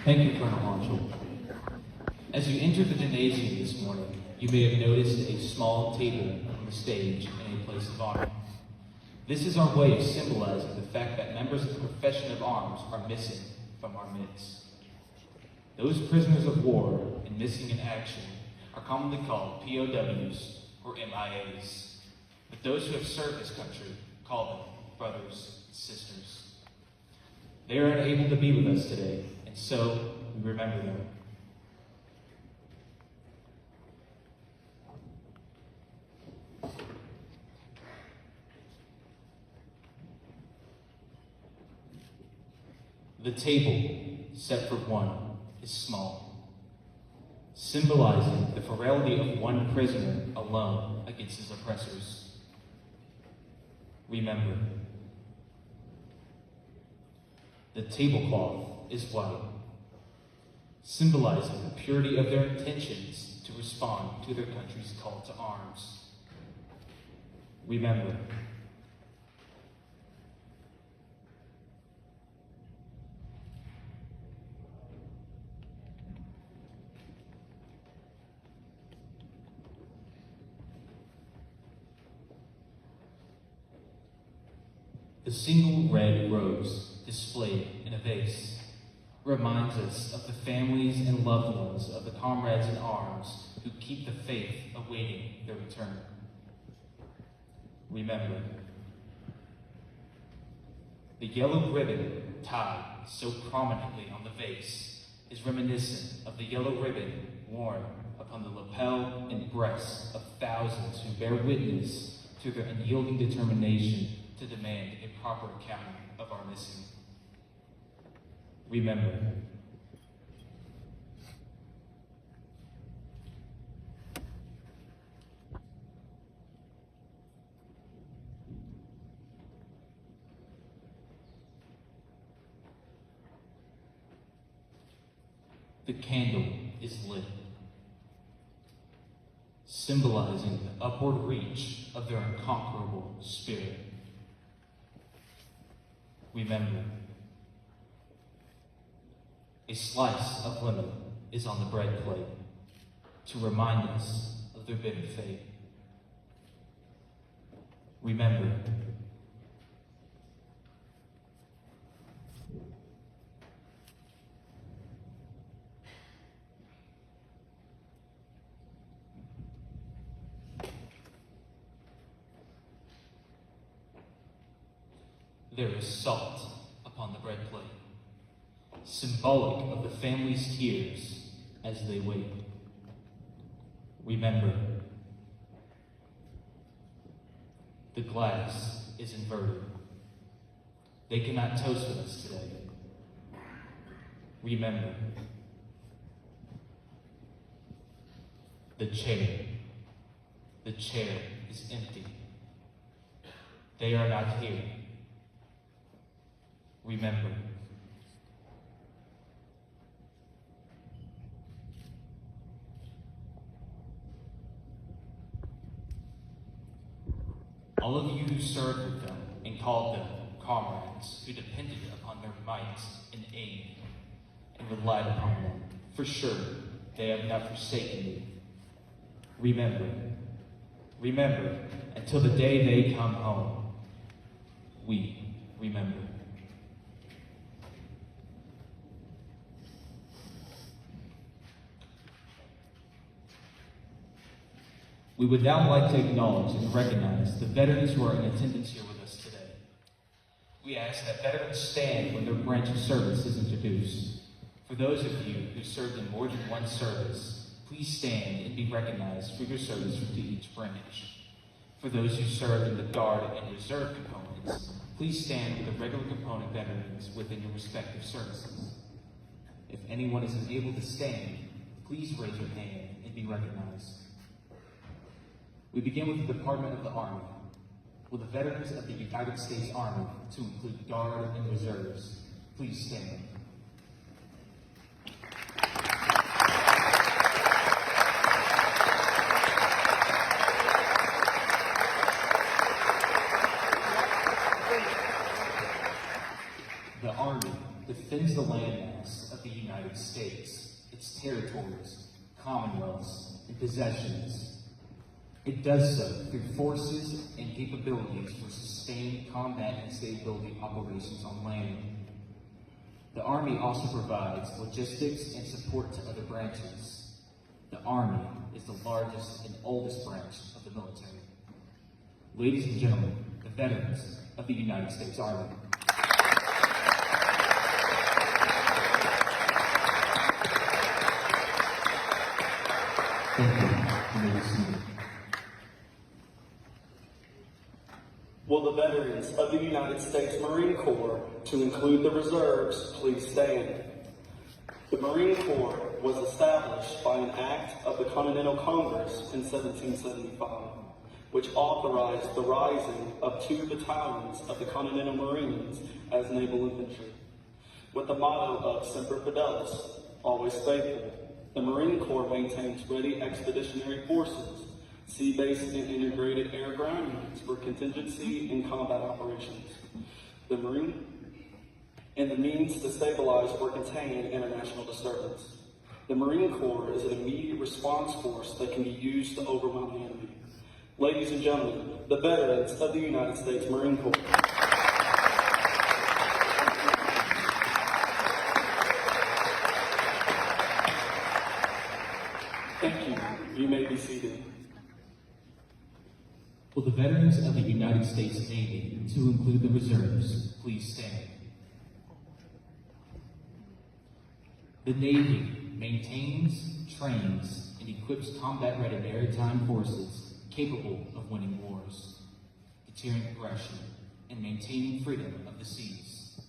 Thank you, Colonel Marshall. As you entered the gymnasium this morning, you may have noticed a small table on the stage in a place of honor. This is our way of symbolizing the fact that members of the profession of arms are missing from our midst. Those prisoners of war and missing in action are commonly called POWs or MIAs, but those who have served this country call them brothers and sisters. They are unable to be with us today, and so we remember them. The table, set for one, is small, symbolizing the frailty of one prisoner alone against his oppressors. Remember. The tablecloth is white, symbolizing the purity of their intentions to respond to their country's call to arms. Remember. The single red rose displayed in a vase reminds us of the families and loved ones of the comrades in arms who keep the faith awaiting their return. Remember. The yellow ribbon tied so prominently on the vase is reminiscent of the yellow ribbon worn upon the lapel and breasts of thousands who bear witness to their unyielding determination to demand a proper accounting of our missing. Remember. The candle is lit, symbolizing the upward reach of their unconquerable spirit. Remember. A slice of lemon is on the bread plate to remind us of their bitter fate. Remember. There is salt upon the bread plate, symbolic of the family's tears as they wait. Remember. The glass is inverted. They cannot toast with us today. Remember. The chair is empty. They are not here. Remember. All of you who served with them and called them comrades, who depended upon their might and aid and relied upon them, for sure they have not forsaken you. Remember. Remember until the day they come home. We remember. We would now like to acknowledge and recognize the veterans who are in attendance here with us today. We ask that veterans stand when their branch of service is introduced. For those of you who served in more than one service, please stand and be recognized for your service to each branch. For those who served in the Guard and Reserve components, please stand with the regular component veterans within your respective services. If anyone is unable to stand, please raise your hand and be recognized. We begin with the Department of the Army. Will the veterans of the United States Army, to include Guard and Reserves, please stand. The Army defends the landmass of of the United States, its territories, commonwealths, and possessions. It does so through forces and capabilities for sustained combat and stability operations on land. The Army also provides logistics and support to other branches. The Army is the largest and oldest branch of the military. Ladies and gentlemen, the veterans of the United States Army. Thank you. You may be seated. Will the veterans of the United States Marine Corps, to include the reserves, please stand. The Marine Corps was established by an act of the Continental Congress in 1775, which authorized the rising of 2 battalions of the Continental Marines as naval infantry. With the motto of Semper Fidelis, always faithful, the Marine Corps maintains ready expeditionary forces, sea-based and integrated air-ground units for contingency and combat operations. The Marine and the means to stabilize or contain international disturbance. The Marine Corps is an immediate response force that can be used to overwhelm the enemy. Ladies and gentlemen, the veterans of the United States Marine Corps. Thank you. You may be seated. Will the veterans of the United States Navy, to include the reserves, please stand. The Navy maintains, trains, and equips combat-ready maritime forces capable of winning wars, deterring aggression, and maintaining freedom of the seas.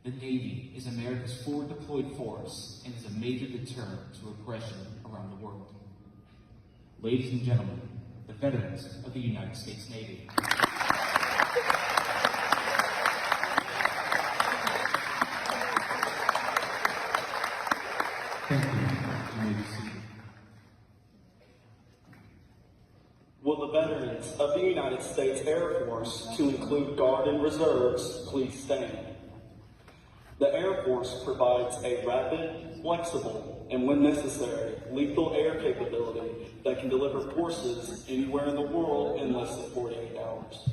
The Navy is America's forward deployed force and is a major deterrent to aggression around the world. Ladies and gentlemen, the veterans of the United States Navy. Thank you. You may be seated. Will the veterans of the United States Air Force, to include Guard and Reserves, please stand. The Air Force provides a rapid, flexible, and when necessary, lethal air capability that can deliver forces anywhere in the world in less than 48 hours.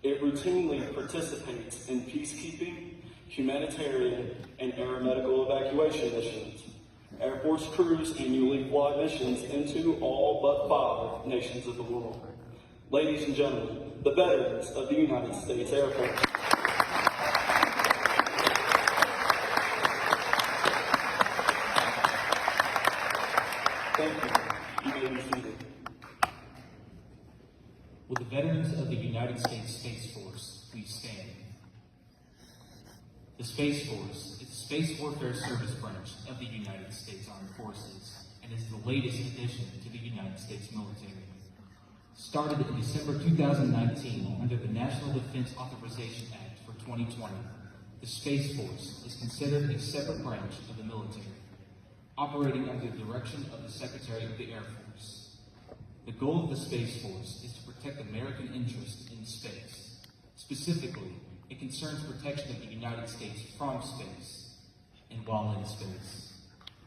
It routinely participates in peacekeeping, humanitarian, and aeromedical evacuation missions. Air Force crews annually fly missions into all but 5 nations of the world. Ladies and gentlemen, the veterans of the United States Air Force. Thank you. You may be seated. Will the veterans of the United States Space Force please stand? The Space Force is the Space Warfare Service branch of the United States Armed Forces and is the latest addition to the United States military. Started in December 2019 under the National Defense Authorization Act for 2020, the Space Force is considered a separate branch of the military, operating under the direction of the Secretary of the Air Force. The goal of the Space Force is to protect American interests in space. Specifically, it concerns protection of the United States from space and while in space.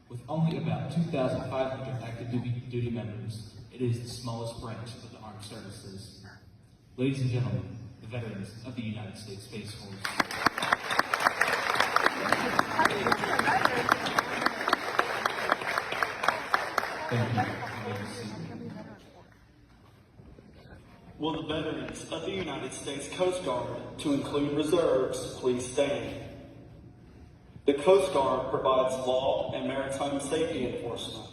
With only about 2,500 active duty members, it is the smallest branch of the armed services. Ladies and gentlemen, the veterans of the United States Space Force. Thank you. You may be seated. Will the veterans of the United States Coast Guard, to include reserves, please stand. The Coast Guard provides law and maritime safety enforcement,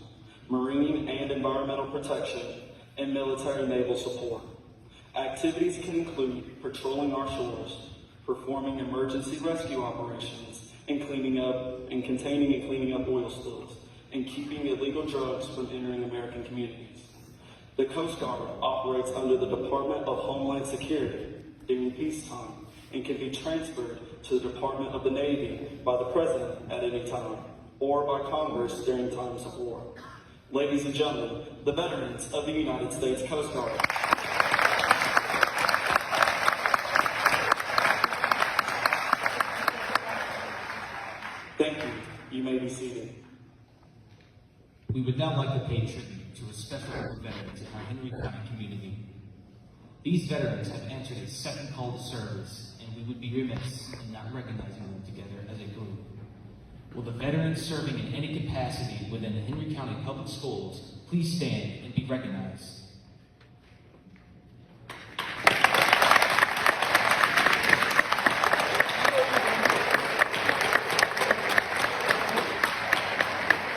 marine and environmental protection, and military naval support. Activities can include patrolling our shores, performing emergency rescue operations, and containing and cleaning up oil spills, and keeping illegal drugs from entering American communities. The Coast Guard operates under the Department of Homeland Security during peacetime and can be transferred to the Department of the Navy by the President at any time, or by Congress during times of war. Ladies and gentlemen, the veterans of the United States Coast Guard. Thank you. You may be seated. We would now like to pay tribute to a special group of veterans in our Henry County community. These veterans have answered a second call to service, and we would be remiss in not recognizing them together as a group. Will the veterans serving in any capacity within the Henry County Public Schools please stand and be recognized?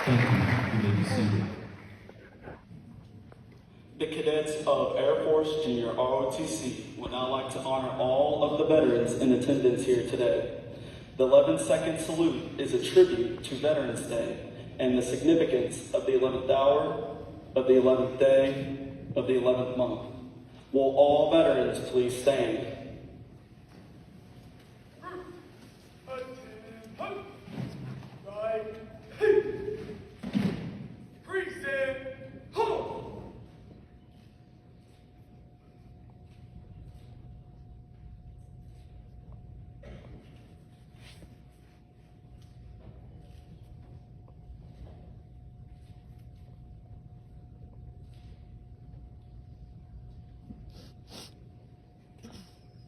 Thank you. You may be seated. The cadets of Air Force Junior ROTC would now like to honor all of the veterans in attendance here today. The 11-second salute is a tribute to Veterans Day and the significance of the 11th hour, of the 11th day, of the 11th month. Will all veterans please stand?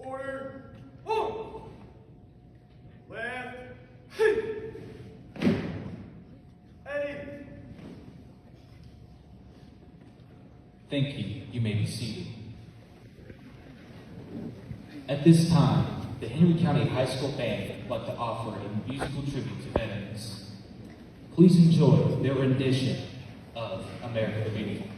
Order, hold! Left, Eddie. Thank you. You may be seated. At this time, the Henry County High School Band would like to offer a musical tribute to veterans. Please enjoy their rendition of America the Beautiful.